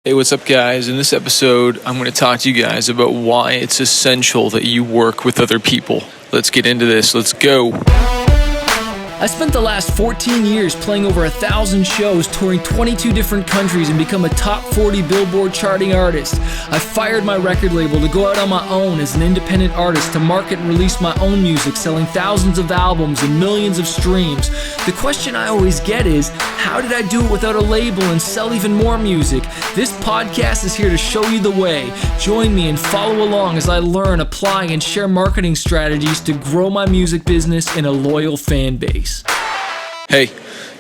Hey, what's up, guys? In this episode, I'm going to talk to you guys about why it's essential that you work with other people. Let's get into this. Let's go. I spent the last 14 years playing over 1,000 shows, touring 22 different countries, and become a top 40 Billboard charting artist. I fired my record label to go out on my own as an independent artist to market and release my own music, selling thousands of albums and millions of streams. The question I always get is, how did I do it without a label and sell even more music? This podcast is here to show you the way. Join me and follow along as I learn, apply, and share marketing strategies to grow my music business and a loyal fan base. Hey,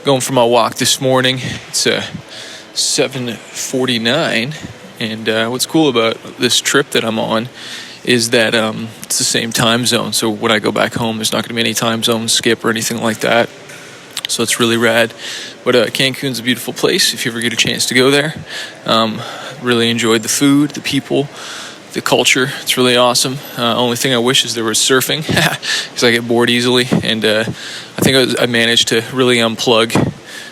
going for my walk this morning. It's 7:49, and what's cool about this trip that I'm on is that it's the same time zone. So when I go back home, there's not going to be any time zone skip or anything like that. So it's really rad. But Cancun's a beautiful place if you ever get a chance to go there. Really enjoyed the food, the people, the culture. It's really awesome. Only thing I wish is there was surfing because I get bored easily. And I think I managed to really unplug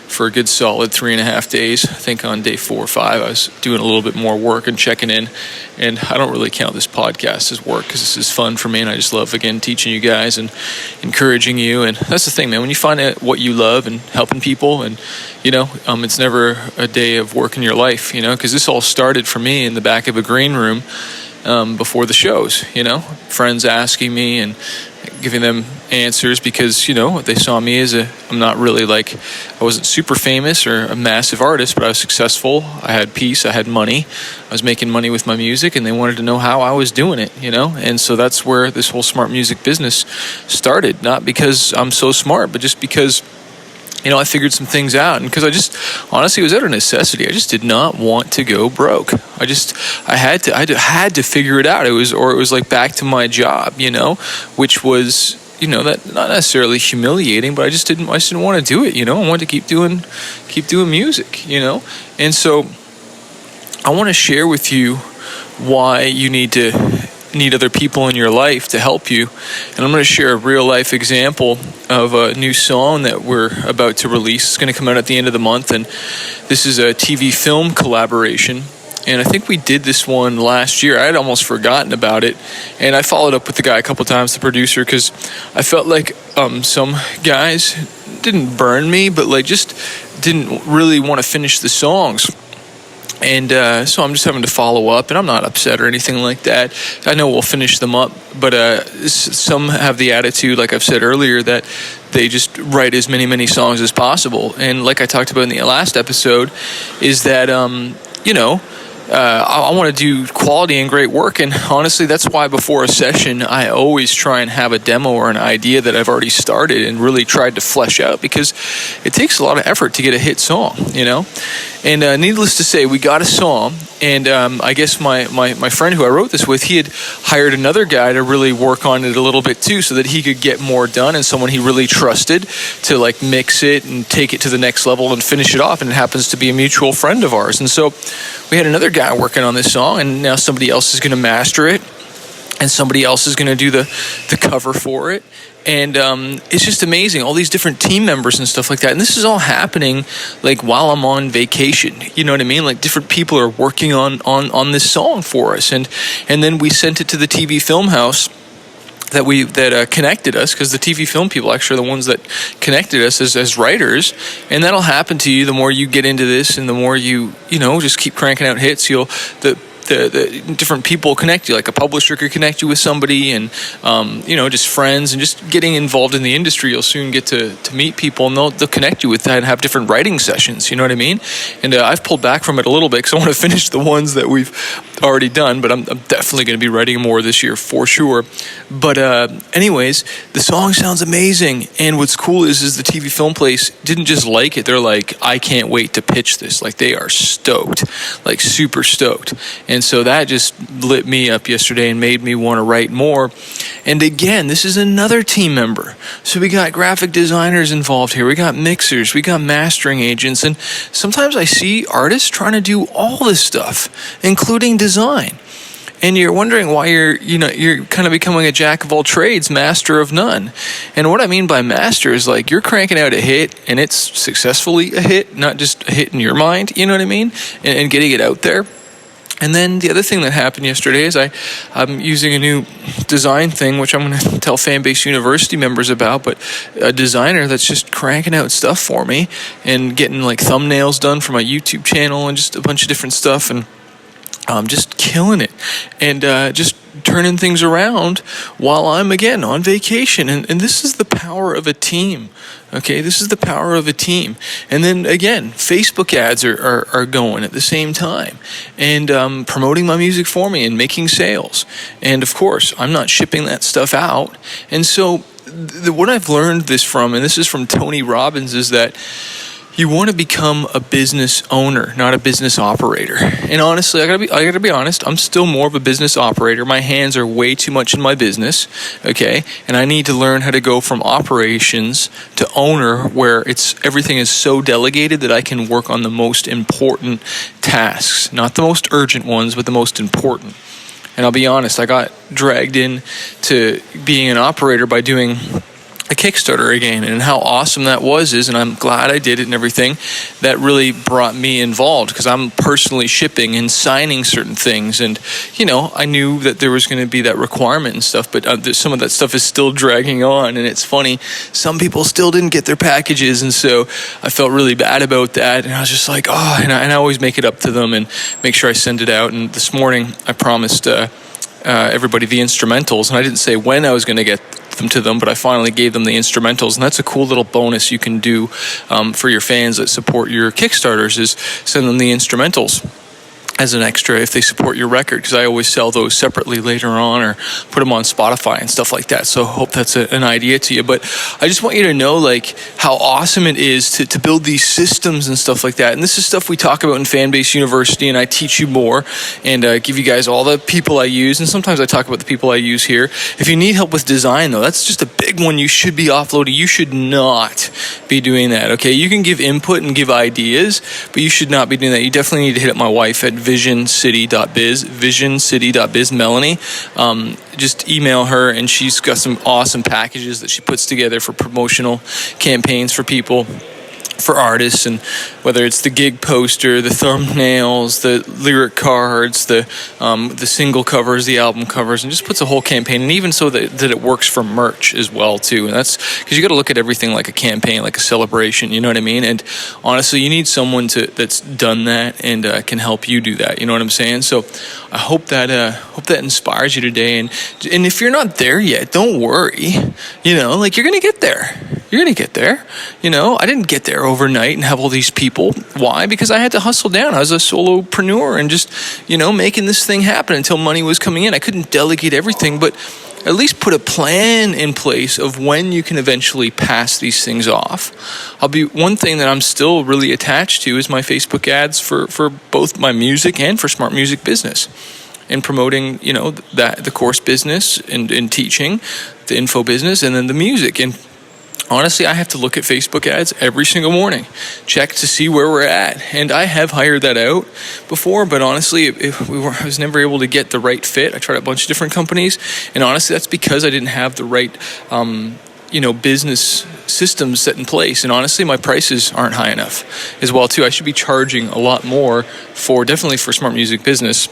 for a good solid 3.5 days. I think on day 4 or 5 I was doing a little bit more work and checking in. And I don't really count this podcast as work because this is fun for me, and I just love, again, teaching you guys and encouraging you. And that's the thing, man. When you find out what you love and helping people, and it's never a day of work in your life, because this all started for me in the back of a green room before the shows, friends asking me and giving them answers because, they saw me as I'm not really I wasn't super famous or a massive artist, but I was successful. I had peace. I had money. I was making money with my music, and they wanted to know how I was doing it, And so that's where this whole smart music business started, not because I'm so smart, but just because I figured some things out, and because I just honestly was out of necessity. I just did not want to go broke. I had to figure it out. It was like back to my job, which was that not necessarily humiliating, but I just didn't want to do it. I wanted to keep doing music, and so I want to share with you why you need other people in your life to help you. And I'm going to share a real life example of a new song that we're about to release. It's going to come out at the end of the month, and this is a TV film collaboration. And I think we did this one last year. I had almost forgotten about it, and I followed up with the guy a couple times, the producer, because I felt like some guys didn't burn me, but just didn't really want to finish the songs. And so I'm just having to follow up, and I'm not upset or anything like that. I know we'll finish them up, but some have the attitude, like I've said earlier, that they just write as many songs as possible. And like I talked about in the last episode, is that, I want to do quality and great work. And honestly, that's why before a session, I always try and have a demo or an idea that I've already started and really tried to flesh out, because it takes a lot of effort to get a hit song, And needless to say, we got a song, and I guess my friend who I wrote this with, he had hired another guy to really work on it a little bit too, so that he could get more done, and someone he really trusted to mix it and take it to the next level and finish it off. And it happens to be a mutual friend of ours. And so we had another guy working on this song, and now somebody else is going to master it, and somebody else is going to do the cover for it. And it's just amazing, all these different team members and stuff like that. And this is all happening while I'm on vacation. You know what I mean? Different people are working on this song for us. And then we sent it to the TV film house that connected us, because the TV film people actually are the ones that connected us as writers. And that'll happen to you the more you get into this, and the more you just keep cranking out hits. The different people connect you, like a publisher could connect you with somebody, and just friends, and just getting involved in the industry, you'll soon get to meet people, and they'll connect you with that and have different writing sessions. You know what I mean? And I've pulled back from it a little bit because I want to finish the ones that we've already done, but I'm definitely going to be writing more this year for sure. But anyways, the song sounds amazing, and what's cool is the TV film place didn't just like it. They're like, I can't wait to pitch this. They are stoked, super stoked. And so that just lit me up yesterday and made me want to write more. And again, this is another team member. So we got graphic designers involved here. We got mixers. We got mastering agents. And sometimes I see artists trying to do all this stuff, including design. and you're wondering why you're kind of becoming a jack of all trades, master of none. And what I mean by master is like you're cranking out a hit and it's successfully a hit, not just a hit in your mind, you know what I mean? And getting it out there. And then the other thing that happened yesterday is I'm using a new design thing, which I'm going to tell Fanbase University members about, but a designer that's just cranking out stuff for me and getting like thumbnails done for my YouTube channel and just a bunch of different stuff, and just killing it and just turning things around while I'm again on vacation. And this is the power of a team. Okay, this is the power of a team. And then again, Facebook ads are going at the same time and promoting my music for me and making sales. And of course, I'm not shipping that stuff out. And so what I've learned this from, and this is from Tony Robbins, is that you want to become a business owner, not a business operator. And honestly, I gotta be honest, I'm still more of a business operator. My hands are way too much in my business, okay? And I need to learn how to go from operations to owner, where everything is so delegated that I can work on the most important tasks, not the most urgent ones, but the most important. And I'll be honest, I got dragged in to being an operator by doing a Kickstarter again, and how awesome that was, and I'm glad I did it and everything. That really brought me involved because I'm personally shipping and signing certain things, and I knew that there was going to be that requirement and stuff, but some of that stuff is still dragging on. And it's funny, some people still didn't get their packages, and so I felt really bad about that, and I was just like, and I always make it up to them and make sure I send it out. And this morning I promised everybody the instrumentals, and I didn't say when I was going to get them to them, but I finally gave them the instrumentals. And that's a cool little bonus you can do for your fans that support your Kickstarters, is send them the instrumentals as an extra if they support your record, because I always sell those separately later on or put them on Spotify and stuff like that. So I hope that's an idea to you. But I just want you to know like how awesome it is to build these systems and stuff like that. And this is stuff we talk about in Fanbase University, and I teach you more and give you guys all the people I use. And sometimes I talk about the people I use here. If you need help with design, though, that's just a big one you should be offloading. You should not be doing that, okay? You can give input and give ideas, but you should not be doing that. You definitely need to hit up my wife at visioncity.biz, Melanie. Just email her, and she's got some awesome packages that she puts together for promotional campaigns for people, for artists, and whether it's the gig poster, the thumbnails, the lyric cards, the single covers, the album covers, and just puts a whole campaign, and even so that it works for merch as well too. And that's because you got to look at everything like a campaign, like a celebration, you know what I mean? And honestly, you need someone that's done that and can help you do that, you know what I'm saying? So I hope that inspires you today. And if you're not there yet, don't worry, like you're gonna get there. You're gonna get there. I didn't get there overnight and have all these people. Why? Because I had to hustle down. I was a solopreneur and just, making this thing happen until money was coming in. I couldn't delegate everything, but at least put a plan in place of when you can eventually pass these things off. One thing that I'm still really attached to is my Facebook ads for both my music and for Smart Music Business, and promoting, the course business and teaching, the info business, and then the music. And honestly, I have to look at Facebook ads every single morning, check to see where we're at. And I have hired that out before, but honestly, I was never able to get the right fit. I tried a bunch of different companies, and honestly, that's because I didn't have the right, business systems set in place. And honestly, my prices aren't high enough as well, too. I should be charging a lot more definitely for Smart Music Business.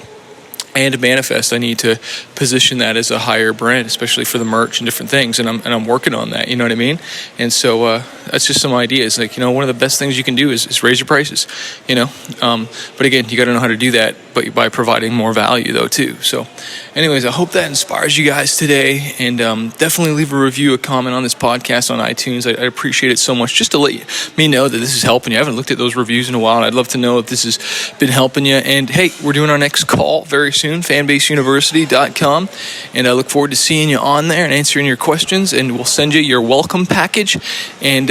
And Manifest, I need to position that as a higher brand, especially for the merch and different things. And I'm working on that, you know what I mean? And so that's just some ideas. Like, one of the best things you can do is raise your prices, But again, you got to know how to do that, but by providing more value, though, too. So anyways, I hope that inspires you guys today. And definitely leave a review, a comment on this podcast on iTunes. I appreciate it so much, just to let me know that this is helping you. I haven't looked at those reviews in a while, and I'd love to know if this has been helping you. And hey, we're doing our next call very soon. fanbaseuniversity.com, and I look forward to seeing you on there and answering your questions, and we'll send you your welcome package, and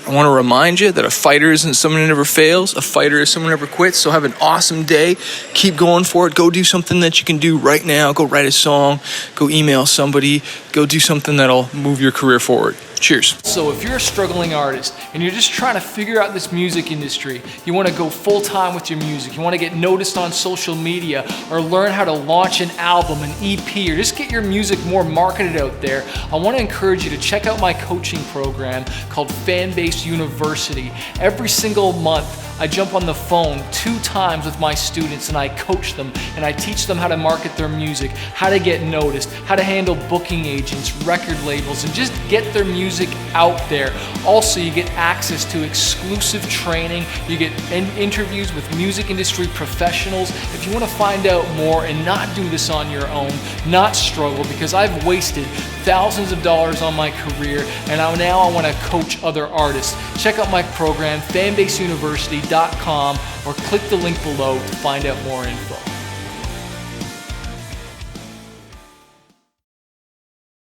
I want to remind you that a fighter isn't someone who never fails. A fighter is someone who never quits. So have an awesome day. Keep going for it. Go do something that you can do right now. Go write a song. Go email somebody. Go do something that'll move your career forward. Cheers. So if you're a struggling artist and you're just trying to figure out this music industry, you want to go full time with your music, you want to get noticed on social media, or learn how to launch an album, an EP, or just get your music more marketed out there, I want to encourage you to check out my coaching program called Fanbase University. Every single month, I jump on the phone 2 times with my students and I coach them and I teach them how to market their music, how to get noticed, how to handle booking agents, record labels, and just get their music out there. Also, you get access to exclusive training, you get interviews with music industry professionals. If you want to find out more and not do this on your own, not struggle, because I've wasted thousands of dollars on my career and now I want to coach other artists. Check out my program, fanbaseuniversity.com, or click the link below to find out more info.